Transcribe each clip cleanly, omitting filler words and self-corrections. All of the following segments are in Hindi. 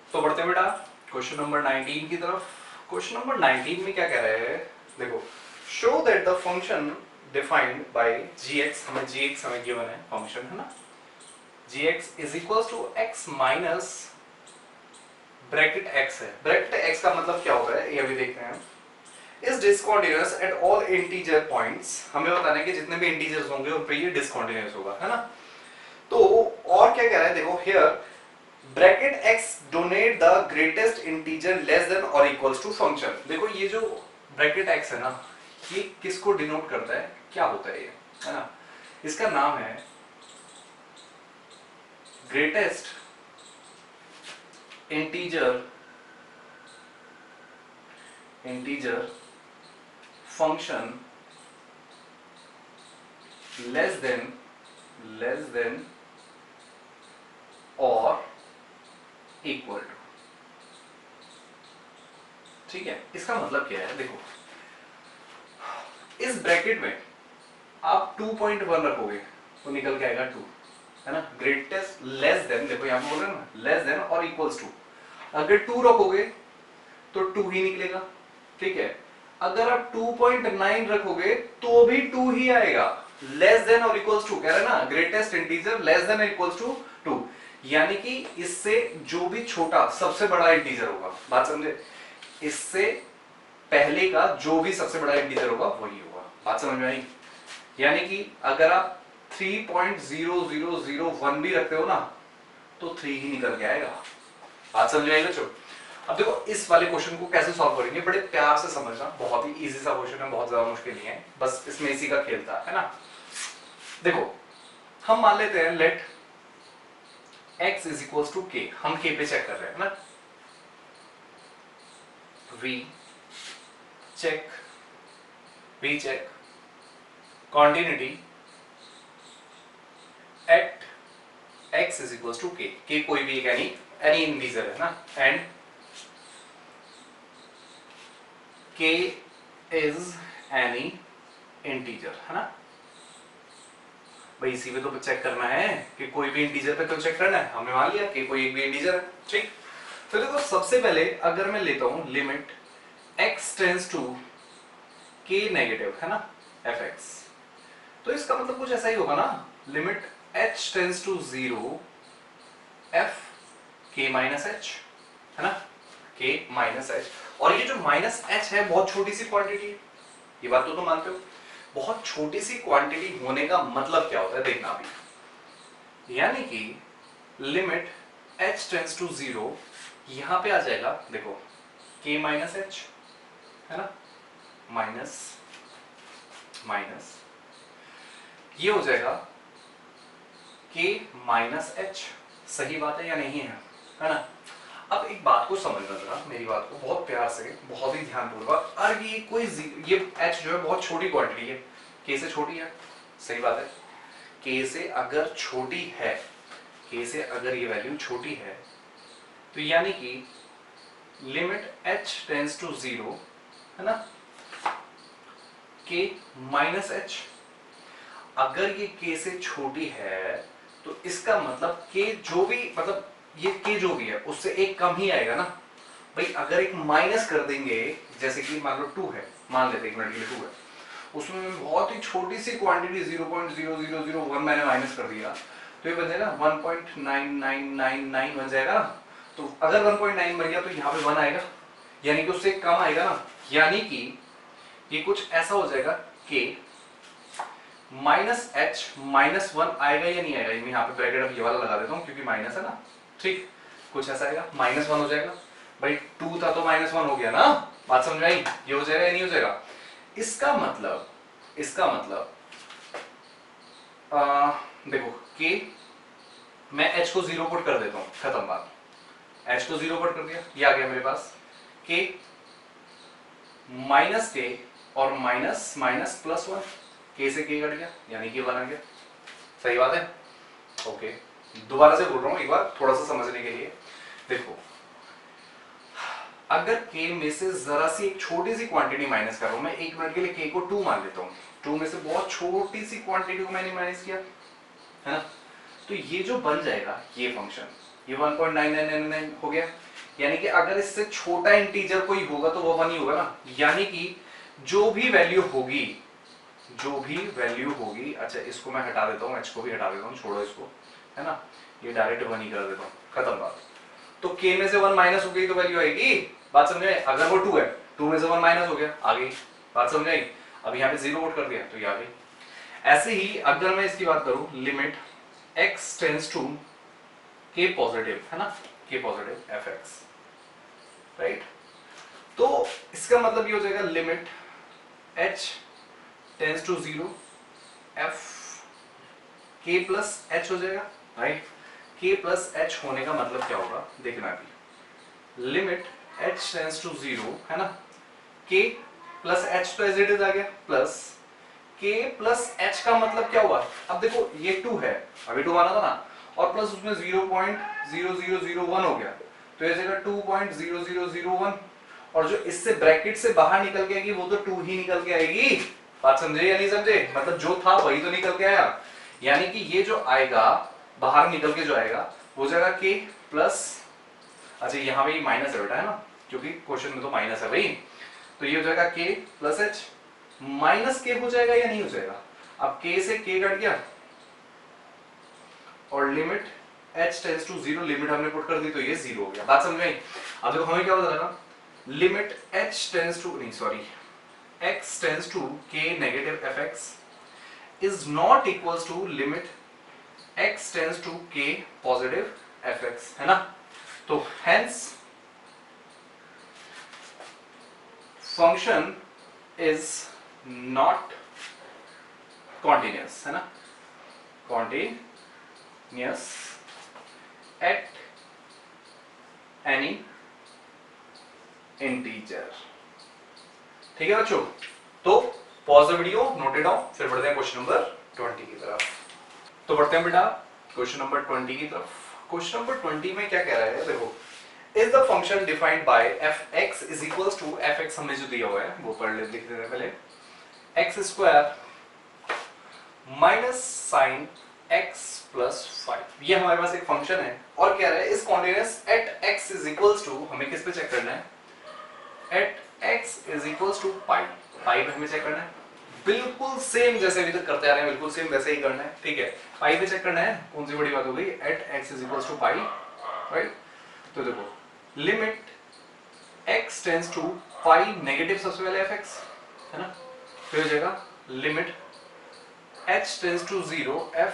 तो बढ़ते हैं बेटा क्वेश्चन नंबर 19 की तरफ। क्वेश्चन नंबर 19 में क्या कह रहे हैं, देखो, show that the function defined by gx, हमें gx हमें गिवन है, फंक्शन है ना, gx is equal to x minus bracket x है। ब्रैकेट x का मतलब क्या होता है ये अभी देखते हैं। Is discontinuous at all integer points, हमें बताना है कि जितने भी इंटीजर्स होंगे उन पे ये डिसकंटिन्यूअस होगा, है ना। तो और क्या कह रहा है, देखो here bracket x donate the greatest integer less than और इक्वल्स टू फंक्शन। देखो ये जो ब्रैकेट x है ना, ये किसको डिनोट करता है, क्या होता है ये, है ना। इसका नाम है greatest integer function less than और इक्वल टू। ठीक है, इसका मतलब क्या है, देखो इस ब्रैकेट में आप 2.1 रखोगे तो निकल के आएगा 2, है ना। ग्रेटेस्ट लेस देन, देखो यहां पे बोल रहे हैं ना, लेस देन और इक्वल्स टू। अगर 2 रखोगे तो 2 ही निकलेगा, ठीक है। अगर आप 2.9 रखोगे तो भी 2 ही आएगा। लेस देन और इक्वल्स टू कह रहे हैं ना, ग्रेटेस्ट इंटीजर लेस देन और इक्वल्स टू 2, यानी कि इससे जो भी छोटा सबसे बड़ा इंटीजर होगा, बात समझे, इससे पहले का जो भी सबसे बड़ा इंटीजर होगा वही होगा। बात समझ में आई। यानी कि अगर आप 3.0001 भी रखते हो ना तो 3 ही निकल के आएगा। बात समझ में आई बच्चों। अब देखो इस वाले क्वेश्चन को कैसे सॉल्व करेंगे, बड़े प्यार से समझना, बहुत ही इजी सा क्वेश्चन है, बहुत ज्यादा मुश्किल नहीं है, बस इसमें इसी का खेल था, है ना। देखो हम मान लेते हैं let x is equal to k, हम k पे चेक कर रहे हैं ना। We check continuity at x is equals to k, k कोई भी एक एनी इंटीजर है ना, and k is any integer, है ना। भाई इसी पे तो चेक करना है कि कोई भी इंटीजर पे तो चेक करना है, हमने मान लिया कि कोई एक भी इंटीजर है, ठीक। तो देखो सबसे पहले अगर मैं लेता हूं limit x tends to k negative, है ना, fx, तो इसका मतलब कुछ ऐसा ही होगा ना, limit h tends to 0 f k minus h, है ना, k माइनस h। और ये जो माइनस h है बहुत छोटी सी क्वांटिटी है, ये बात तो तुम मानते हो। बहुत छोटी सी क्वांटिटी होने का मतलब क्या होता है देखना अभी, यानी कि लिमिट h टेंड्स टू 0, यहां पे आ जाएगा देखो k माइनस h, है ना, माइनस माइनस, ये हो जाएगा k माइनस h। सही बात है या नहीं है ना। अब एक बात को समझना जरा, मेरी बात को बहुत प्यार से, बहुत ही ध्यानपूर्वक। अरे ये h जो है बहुत छोटी क्वांटिटी है, k से छोटी है, सही बात है। k से अगर छोटी है, k से अगर ये वैल्यू छोटी है तो यानी कि लिमिट h टेंड्स टू 0, है ना, k माइनस h। अगर ये k से छोटी है तो इसका मतलब k जो भी, मतलब ये k जो भी है उससे एक कम ही आएगा ना। भाई अगर एक माइनस कर देंगे, जैसे कि मान लो 2 है, मान लेते एक मिनट के लिए 2 है, उसमें बहुत ही छोटी सी क्वांटिटी 0.0001 मैंने माइनस कर दिया, तो ये बन जाएगा 1.9999 बन जाएगा ना। तो अगर 1.9 बन गया तो यहाँ पे 1 आएगा, यानी कि उससे कम आएगा ना, यानी कि ये कुछ ऐसा हो जाएगा k माइनस h माइनस 1 आएगा या नहीं आएगा। मैं यहाँ पे ब्रैकेट अब ये वाला लगा देता हूँ क्योंकि माइनस है ना, ठीक, कुछ ऐसा आएगा, माइनस 1 हो जाएगा। भाई 2 था तो माइनस 1 हो गया ना, बात समझ में आई। ये हो जाएगा या नहीं हो जाएगा। इसका मतलब देखो k, मैं h को 0 पुट कर देता हूँ, खत्म बात, h को 0 पुट कर दिया, ये आ गया मेरे पास k माइनस k और माइनस माइनस प्लस 1, k से k कट गया यानी कि 1 आ गया, सही बात है। ओके, दोबारा से बोल रहा हूं एक बार थोड़ा सा समझने के लिए। देखो अगर k में से जरा सी एक छोटी सी क्वांटिटी माइनस कर रहा हूं, मैं एक मिनट के लिए k को 2 मान लेता हूं, 2 में से बहुत छोटी सी क्वांटिटी को मैंने माइनस किया, है ना, तो ये जो बन जाएगा ये फंक्शन, ये 1.9999 हो गया, यानी कि अगर इससे छोटा इंटीजर कोई होगा तो वो 1 ही होगा ना, यानी कि जो भी वैल्यू होगी, अच्छा इसको मैं हटा देता हूँ, h को भी हटा देता हूँ, छोड़ो इसको, है ना, ये डायरेक्ट 1 ही कर देता हूँ, खत्म बात। तो k में से 1 माइनस हो गई तो वैल्यू आएगी, बात समझ में? अगर वो 2 है, 2 में से 1 माइनस हो गया, आ गई, बात समझ आई? अब यहाँ पे 0 पुट कर दिया तो ये आ गई। ऐसे ही अगर मैं इसकी बात करूं, limit x tends to k positive, है ना, k पॉजिटिव fx, राइट। तो इसका मतलब ये हो जाएगा limit h tends to 0 f k plus h हो जाएगा, राइट। k प्लस h होने का मतलब क्या होगा देखना अभी, लिमिट h टेंड्स टू 0, है ना, k प्लस h तो एज इट इज आ गया, प्लस k प्लस h का मतलब क्या हुआ, अब देखो ये 2 है, अभी 2 माना था ना, और प्लस उसमें 0.0001 हो गया, तो ये जगह 2.0001, और जो इससे ब्रैकेट से बाहर निकल के आएगी वो तो 2 ही निकल के आएगी, बात समझे या नहीं समझे? मतलब जो था वही तो निकल के आया, यानी कि ये जो आएगा बाहर निकल के जो आएगा वो जगह k प्लस, अच्छा यहाँ पे माइनस है बेटा, है ना, क्योंकि क्वेश्चन में तो माइनस है भाई, तो ये हो जाएगा k प्लस h, माइनस के हो जाएगा या नहीं हो जाएगा? अब k से k कट गया और limit h tends to 0, limit हमने पुट कर दी तो ये 0 हो गया, बात समझ में आई? अब देखो हमें क्या पता लगा, लिमिट h टेंड्स टू, नहीं sorry, x tends to k negative fx is not equals to limit x tends to k positive fx, है ना। तो hence function is not continuous, है ना, कॉन्टिन्यूअस एट एनी इंटीजर, ठीक है बच्चों। तो pause the video, note it down, फिर बढ़ते हैं क्वेश्चन नंबर 20 की तरफ। तो बढ़ते हैं बेटा क्वेश्चन नंबर 20 की तरफ। क्वेश्चन नंबर 20 में क्या कह रहा है, देखो, is the function defined by fx is equals to fx, हमें जो दिया हुआ है वो पढ़ ले, लिख देते हैं पहले, x square minus sine x plus 5, ये हमारे पास एक फंक्शन है और कह रहा है इस continuous at x is equals to, हमें किस पे चेक करना है, at x is equals to pi, pi पे हमें चेक करना है, बिल्कुल सेम जैसे अभी तक करते आ रहे हैं, बिल्कुल सेम वैसे ही करना है, ठीक है। पाई पे चेक करना है, कौन सी बड़ी बात हो गई, at x is equals to pi, right. तो देखो limit x tends to pi negative सबसे पहले fx, है ना, फिर हो जाएगा limit h tends to 0 f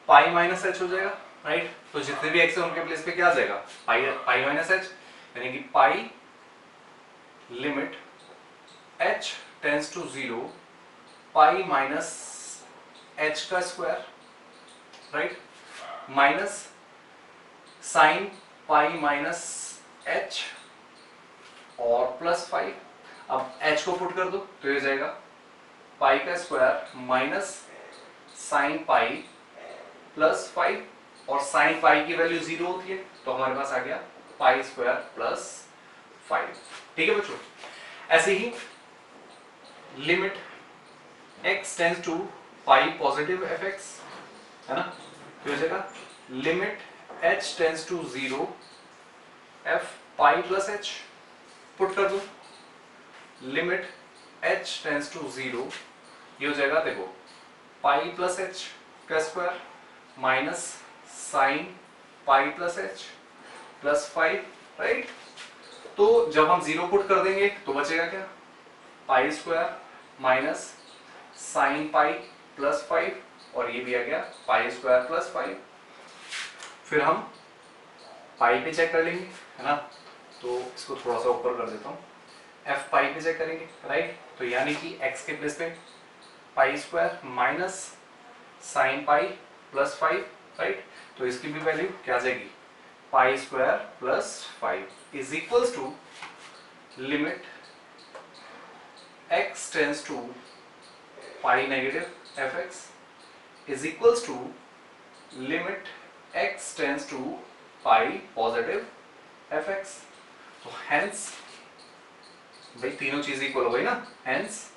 pi minus h हो जाएगा, राइट। तो जितने भी x है उनके प्लेस पे क्या आ जाएगा, पाई, पाई माइनस h, यानी कि pi limit h tends to 0 pi minus h का square, right, minus sine pi minus h और प्लस 5, अब h को पुट कर दो तो ये जाएगा पाई का square minus sine pi plus 5, और साइन पाई की वैल्यू 0 होती है तो हमारे पास आ गया पाई स्क्वायर प्लस 5, ठीक है बच्चों। ऐसे ही limit x tends to pi positive fx, है ना, तो हो जाएगा limit h tends to 0 f pi plus h, put कर दो, लिमिट h टेंड्स टू 0, ये हो जाएगा देखो पाई प्लस h का square minus sine pi plus h plus 5, right. तो जब हम 0 पुट कर देंगे तो बचेगा क्या, पाई square minus sine pi plus 5, और ये भी आ गया पाई स्क्वायर प्लस 5। फिर हम पाई पे चेक कर लेंगे, है ना, तो इसको थोड़ा सा ऊपर कर देता हूँ, एफ पाई पे चेक करेंगे, राइट। तो यानी कि x के प्लेस पे pi square minus sine pi plus 5, right. तो इसकी भी वैल्यू क्या आ जाएगी, pi square plus 5 is equals to limit x tends to pi negative fx is equals to limit x tends to pi positive fx। तो हेंस भाई तीनों चीजें इक्वल हो गई ना, hence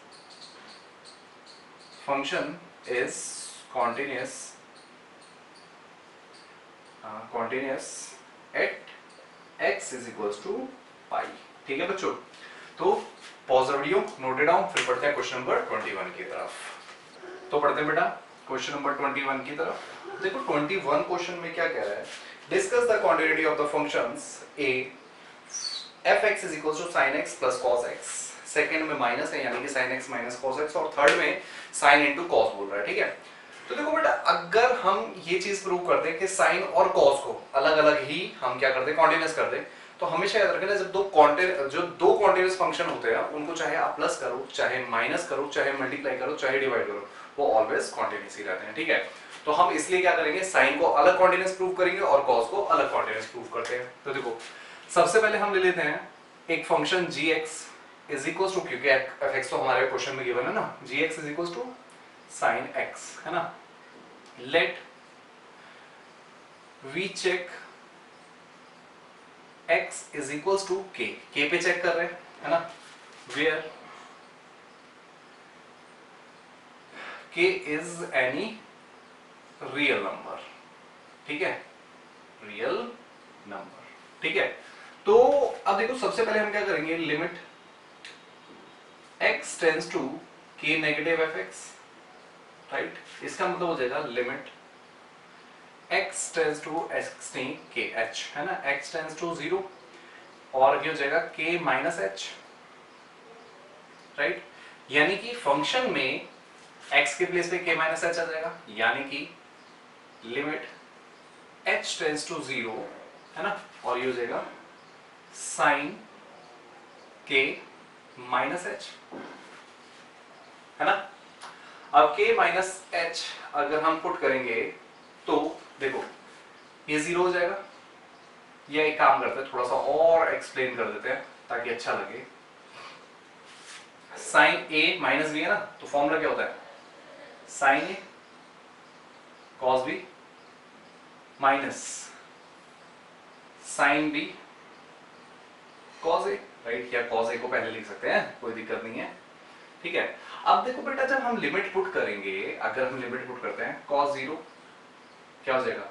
function is continuous, continuous at x is equals to pi. ठीक है बच्चों, तो pause the video, note it down, फिर पढ़ते हैं क्वेश्चन नंबर 21 की तरफ। तो पढ़ते हैं बेटा क्वेश्चन नंबर 21 की तरफ। देखो 21 क्वेश्चन में क्या कह रहा है, discuss the quantity of the functions a fx is equals to sin x plus cos x। Second में माइनस है यानी कि sin x minus cos x, और थर्ड में sin इनटू cos बोल रहा है। ठीक है, तो देखो बेटा अगर हम ये चीज प्रूव कर दें कि sin और cos को अलग अलग ही हम क्या कर दें, कॉन्टिन्यूअस कर दें, तो हमेशा याद रखना जब दो कॉन्टिन्यूअस फंक्शन होते हैं उनको चाहे आप प्लस करो, चाहे माइनस करो, चाहे मल्टीप्लाई करो, चाहे डिवाइड करो, वो ऑलवेज कॉन्टिन्यूअस ही रहते हैं। ठीक है, तो हम इसलिए क्या करेंगे, साइन को अलग कॉन्टिन्यूअस प्रूव करेंगे और कॉस को अलग कॉन्टिन्यूअस प्रूव करते हैं। तो देखो सबसे पहले हम ले लेते हैं एक function gx is equals to, क्योंकि fx तो हमारे क्वेश्चन में गिवन है ना, gx is equals to sin x है ना। Let we check x is equals to k, k पे चेक कर रहे हैं है ना, where k is any real number. ठीक है, रियल नंबर। ठीक है, तो अब देखो सबसे पहले हम क्या करेंगे, limit x tends to k negative fx, right. इसका मतलब हो जाएगा limit x tends to x नहीं k h है ना, x टेंड्स टू 0 और ये हो जाएगा k माइनस h, राइट। यानी कि फंक्शन में x के प्लेस पे k माइनस h आ जाएगा, यानी कि लिमिट h टेंड्स टू 0 है ना, और ये हो जाएगा साइन k माइनस h है ना। अब k माइनस h अगर हम पुट करेंगे तो देखो ये 0 हो जाएगा। ये एक काम करते हैं, थोड़ा सा और एक्सप्लेन कर देते हैं ताकि अच्छा लगे। साइन a माइनस b है ना, तो फॉर्मूला क्या होता है, sine a cos b minus sine b cos a, right. या कॉस a को पहले लिख सकते हैं, कोई दिक्कत नहीं है। ठीक है, अब देखो बेटा जब हम लिमिट पुट करेंगे, अगर हम लिमिट पुट करते हैं cos 0 क्या हो जाएगा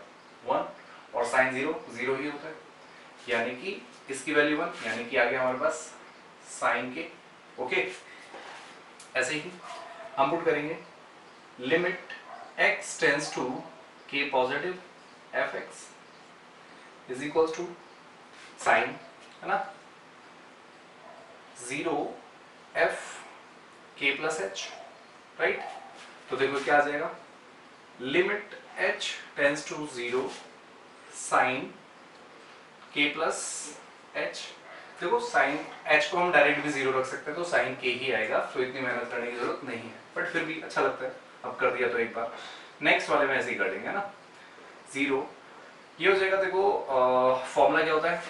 1 और sin 0 0 ही होता है, यानी कि इसकी वैल्यू 1, यानी कि आ गया हमारे पास sin के। ओके, ऐसे ही हम पुट करेंगे limit x tends to k positive fx is equals to sin है ना 0 f k plus h, right. तो देखो क्या आ जाएगा, limit h tends to 0 sine k plus h। देखो साइन h को हम डायरेक्ट भी 0 रख सकते हैं, तो साइन k ही आएगा, तो इतनी मेहनत करने की जरूरत नहीं है, बट फिर भी अच्छा लगता है। अब कर दिया तो एक बार नेक्स्ट वाले में ऐसे ही कर देंगे ना, 0 ये हो जाएगा। देखो फॉर्मूला क्या होता है,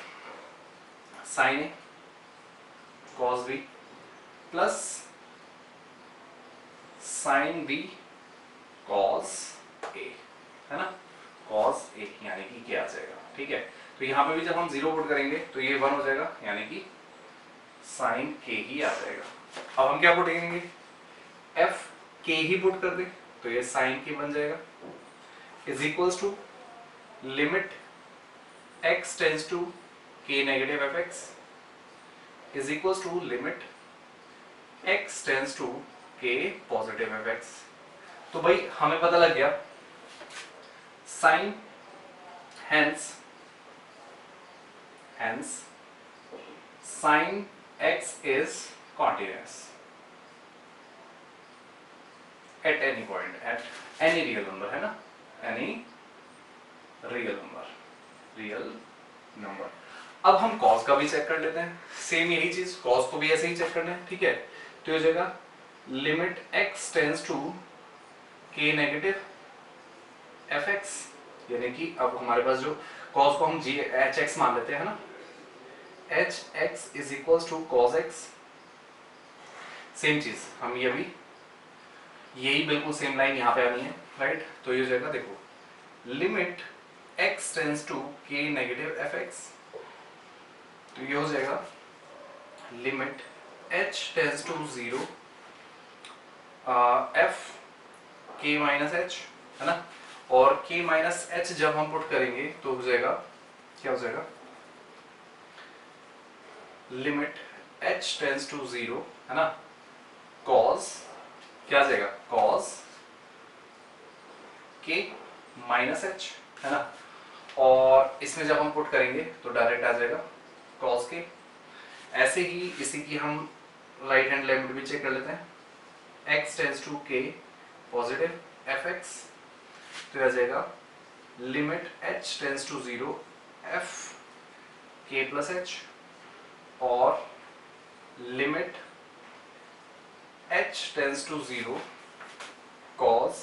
sine a cos b plus sine b cos a है ना, कॉस a यानी कि क्या आ जाएगा। ठीक है, तो यहाँ पे भी जब हम 0 पुट करेंगे तो ये 1 हो जाएगा, यानी कि साइन k ही आ जाएगा। अब हम क्या पुट करेंगे, f k ही पुट कर दे तो ये साइन k बन जाएगा, is equals to limit x tends to k negative fx is equals to limit x tends to k positive fx। तो भाई हमें पता लग गया sine hence sin x is continuous at any point, at any real number है ना, any real number। अब हम cos का भी चेक कर लेते हैं, सेम यही चीज cos को भी ऐसे ही चेक करना है। ठीक है, तो ये हो जाएगा limit x tends to k negative fx, यानी कि अब हमारे पास जो cos को हम hx मान लेते हैं ना, hx is equals to cos x। Same चीज हम ये भी यही बिल्कुल सेम लाइन यहाँ पे आनी है, राइट। तो ये हो जाएगा देखो limit x tends to k negative fx, तो ये हो जाएगा limit h tends to 0 f k minus h है ना, और k माइनस h जब हम पुट करेंगे तो हो जाएगा क्या हो जाएगा, लिमिट h टेंड्स टू 0 है ना, cos क्या आ जाएगा, cos k माइनस h है ना, और इसमें जब हम पुट करेंगे तो डायरेक्ट आ जाएगा cos k। ऐसे ही इसी की हम राइट हैंड लिमिट भी चेक कर लेते हैं, x tends to k positive fx, तो आ जाएगा limit h tends to 0 f k plus h, और limit h tends to 0 cos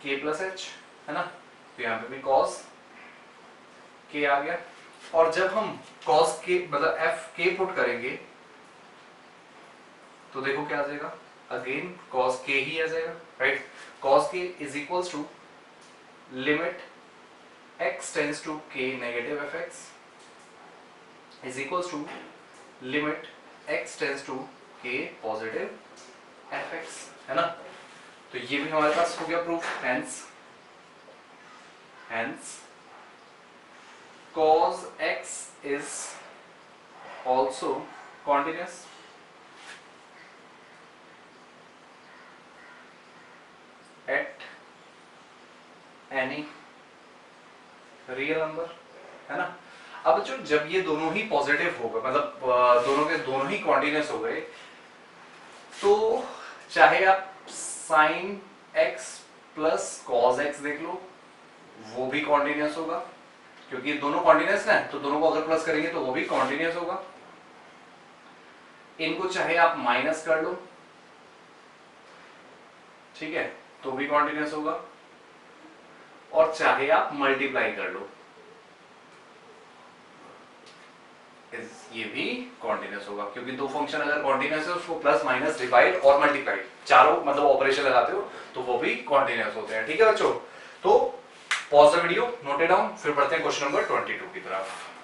k plus h है ना, तो यहाँ पे भी cos k आ गया। और जब हम cos k मतलब f k पुट करेंगे तो देखो क्या आ जाएगा, अगेन cos k ही आ जाएगा, right. cos k is equals to limit x tends to k negative fx is equals to limit x tends to k positive fx है ना। तो ये भी हमारे पास हो गया proof, hence cos x is also continuous at any real number है ना। अब जो जब ये दोनों ही पॉजिटिव हो गए, मतलब दोनों के दोनों ही कॉन्टिन्यूस हो गए, तो चाहे आप sin x plus cos x देख लो, वो भी कॉन्टिन्यूस होगा, क्योंकि ये दोनों कॉन्टिन्यूस है, तो दोनों को अगर प्लस करेंगे तो वो भी कॉन्टिन्यूस होगा। इनको चाहे आप माइनस कर लो, ठीक है, तो भी कॉन्टिन्यूस होगा, और चाहे आप मल्टीप्लाई कर लो, ये भी कॉन्टिन्यूस होगा, क्योंकि दो फंक्शन अगर कॉन्टिन्यूस है उसको प्लस माइनस डिवाइड और मल्टीप्लाई चारों मतलब ऑपरेशन लगाते हो तो वो भी कॉन्टिन्यूस होते हैं। ठीक है बच्चों, तो pause the video, note it down, फिर बढ़ते हैं क्वेश्चन नंबर 22 की तरफ।